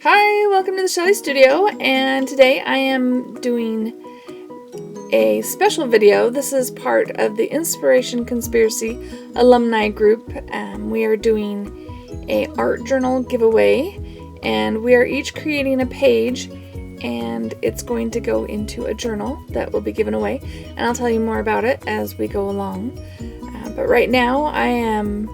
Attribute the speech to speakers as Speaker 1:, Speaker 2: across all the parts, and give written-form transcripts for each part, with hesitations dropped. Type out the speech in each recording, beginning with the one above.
Speaker 1: Hi, welcome to the Shelly Studio, and today I am doing a special video. This is part of the Inspiration Conspiracy alumni group. We are doing a art journal giveaway, and we are each creating a page, and it's going to go into a journal that will be given away, and I'll tell you more about it as we go along. But right now I am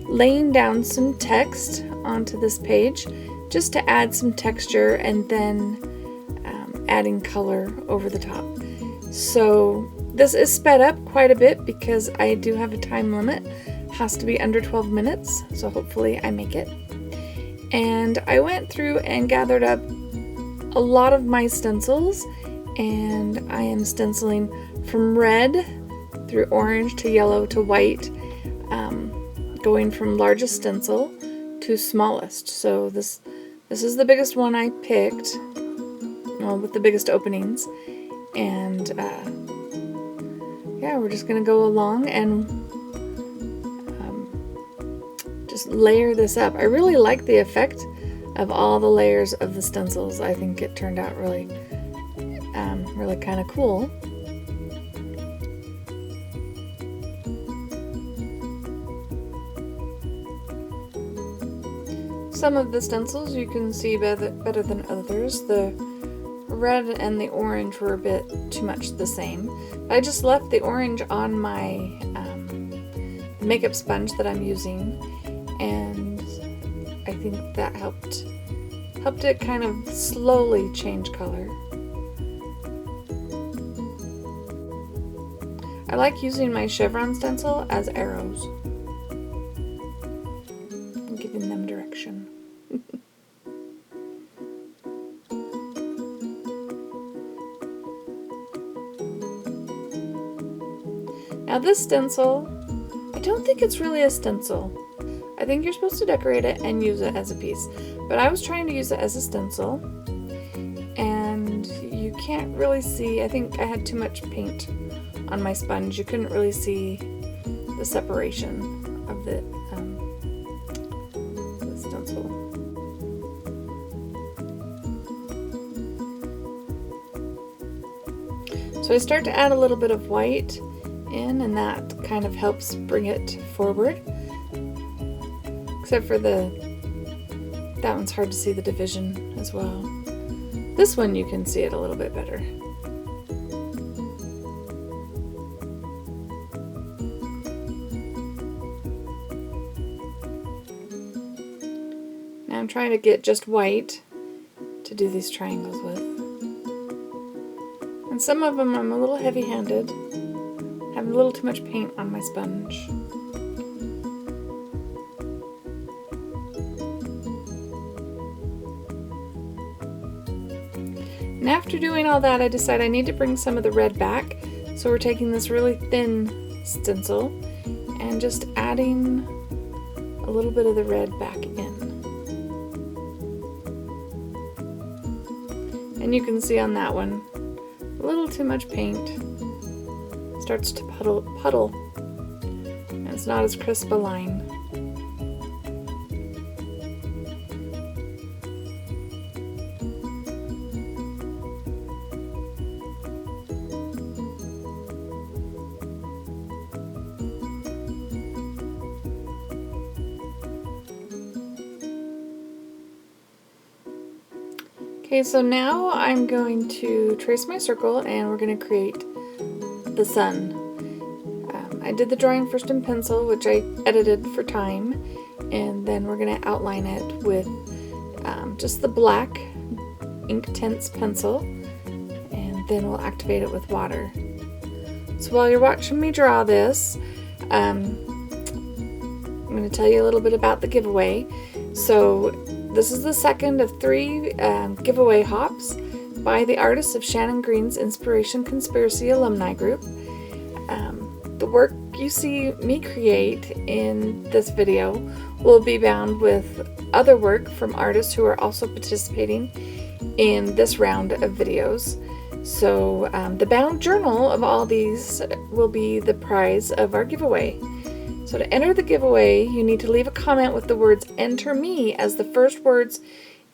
Speaker 1: laying down some text onto this page just to add some texture, and then adding color over the top. So this is sped up quite a bit because I do have a time limit. It has to be under 12 minutes, so hopefully I make it. And I went through and gathered up a lot of my stencils, and I am stenciling from red through orange to yellow to white, going from largest stencil to smallest. So this is the biggest one I picked, well, with the biggest openings, and yeah, we're just gonna go along and just layer this up. I really like the effect of all the layers of the stencils. I think it turned out really kind of cool. Some of the stencils you can see better than others. The red and the orange were a bit too much the same. I just left the orange on my makeup sponge that I'm using, and I think that helped it kind of slowly change color. I like using my chevron stencil as arrows, giving them direction. Now this stencil, I don't think it's really a stencil. I think you're supposed to decorate it and use it as a piece. But I was trying to use it as a stencil, and you can't really see, I think I had too much paint on my sponge. You couldn't really see the separation of the stencil. So I start to add a little bit of white in, and that kind of helps bring it forward. Except for that one's hard to see the division as well. This one you can see it a little bit better. Now I'm trying to get just white to do these triangles with. And some of them I'm a little heavy-handed. I have a little too much paint on my sponge. And after doing all that, I decided I need to bring some of the red back. So we're taking this really thin stencil and just adding a little bit of the red back in. And you can see on that one, a little too much paint. Starts to puddle, and it's not as crisp a line. Okay, so now I'm going to trace my circle, and we're going to create the sun. I did the drawing first in pencil, which I edited for time, and then we're going to outline it with just the black Inktense pencil, and then we'll activate it with water. So while you're watching me draw this, I'm going to tell you a little bit about the giveaway. So this is the second of 3 giveaway hops by the artists of Shannon Green's Inspiration Conspiracy alumni group. The work you see me create in this video will be bound with other work from artists who are also participating in this round of videos. So the bound journal of all these will be the prize of our giveaway. So to enter the giveaway, you need to leave a comment with the words "Enter Me" as the first words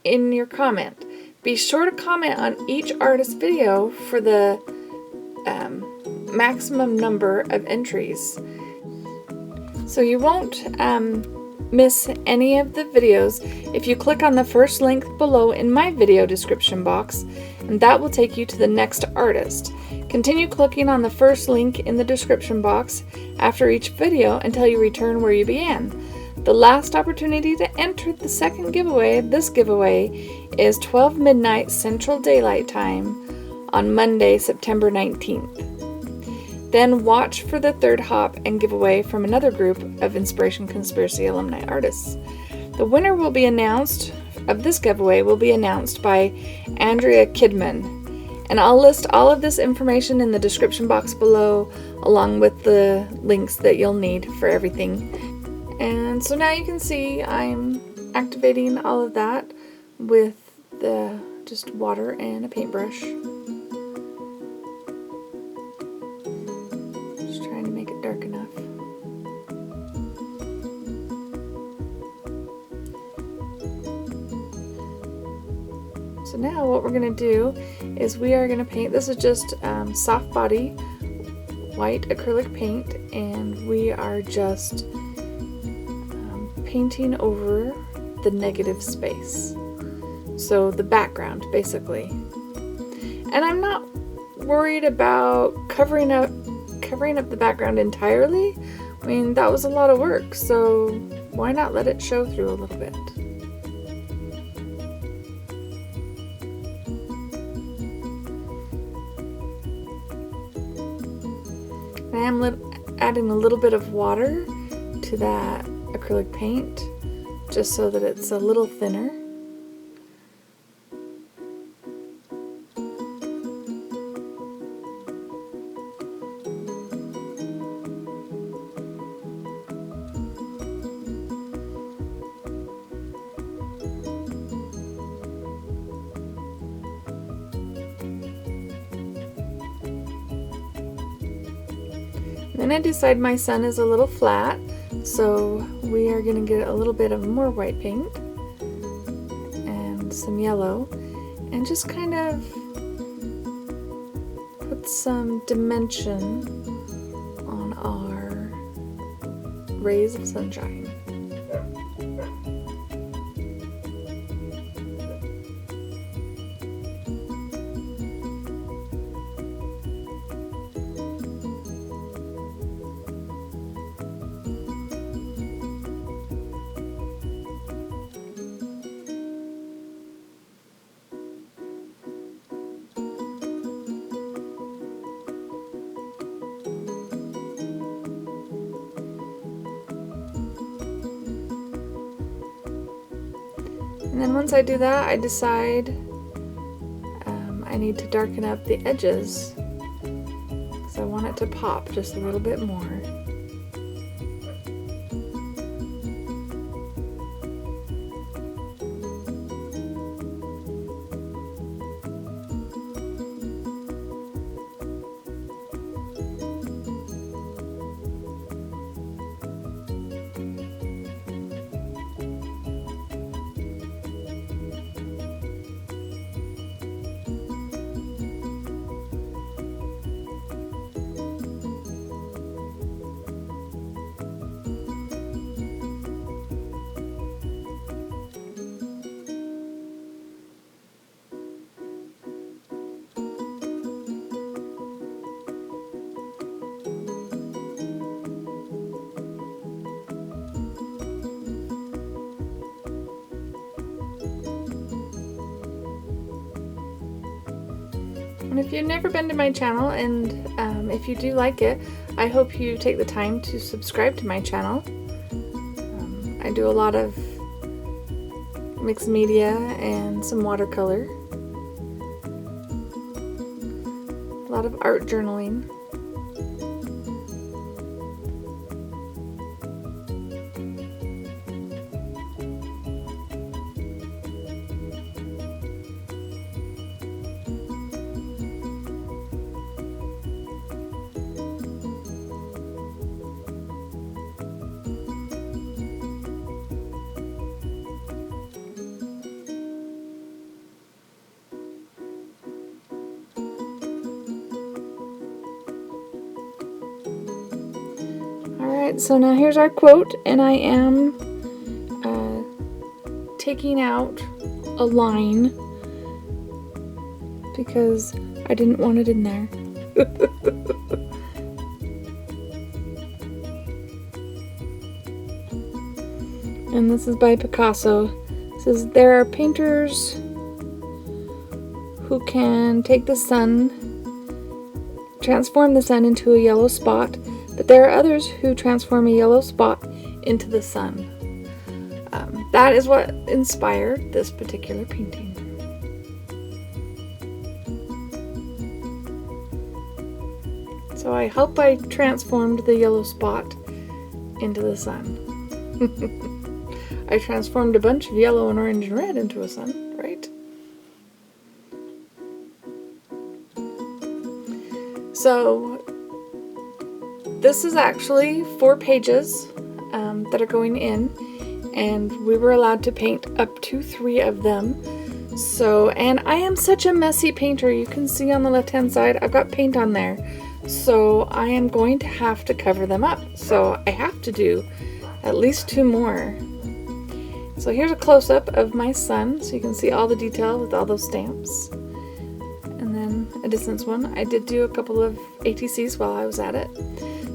Speaker 1: in your comment. Be sure to comment on each artist's video for the maximum number of entries, so you won't miss any of the videos if you click on the first link below in my video description box, and that will take you to the next artist. Continue clicking on the first link in the description box after each video until you return where you began. The last opportunity to enter the second giveaway of this giveaway is 12 midnight Central Daylight Time on Monday, September 19th. Then watch for the third hop and giveaway from another group of Inspiration Conspiracy alumni artists. The winner will be announced of this giveaway will be announced by Andrea Kidman, and I'll list all of this information in the description box below, along with the links that you'll need for everything. And so now you can see I'm activating all of that with the just water and a paintbrush. Dark enough. So now what we're going to do is we are going to paint. This is just soft body white acrylic paint, and we are just painting over the negative space, so the background basically. And I'm not worried about covering up the background entirely. I mean, that was a lot of work, so why not let it show through a little bit? I am adding a little bit of water to that acrylic paint just so that it's a little thinner. Then I decide my sun is a little flat, so we are going to get a little bit of more white paint and some yellow, and just kind of put some dimension on our rays of sunshine. And then once I do that, I decide I need to darken up the edges because I want it to pop just a little bit more. And if you've never been to my channel, and if you do like it, I hope you take the time to subscribe to my channel. I do a lot of mixed media and some watercolor, a lot of art journaling. Alright, so now here's our quote, and I am taking out a line because I didn't want it in there. And this is by Picasso. It says, there are painters who can take the sun, transform the sun into a yellow spot, but there are others who transform a yellow spot into the sun. That is what inspired this particular painting. So I hope I transformed the yellow spot into the sun. I transformed a bunch of yellow and orange and red into a sun, right? So this is actually 4 pages that are going in, and we were allowed to paint up to 3 of them. So, and I am such a messy painter. You can see on the left hand side I've got paint on there, so I am going to have to cover them up. So I have to do at least 2 more. So here's a close-up of my sun, so you can see all the detail with all those stamps. And then a distance one. I did do a couple of ATCs while I was at it.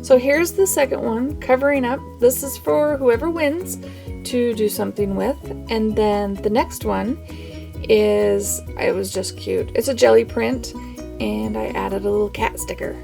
Speaker 1: So here's the second one, covering up. This is for whoever wins to do something with. And then the next one is, it was just cute. It's a jelly print, and I added a little cat sticker.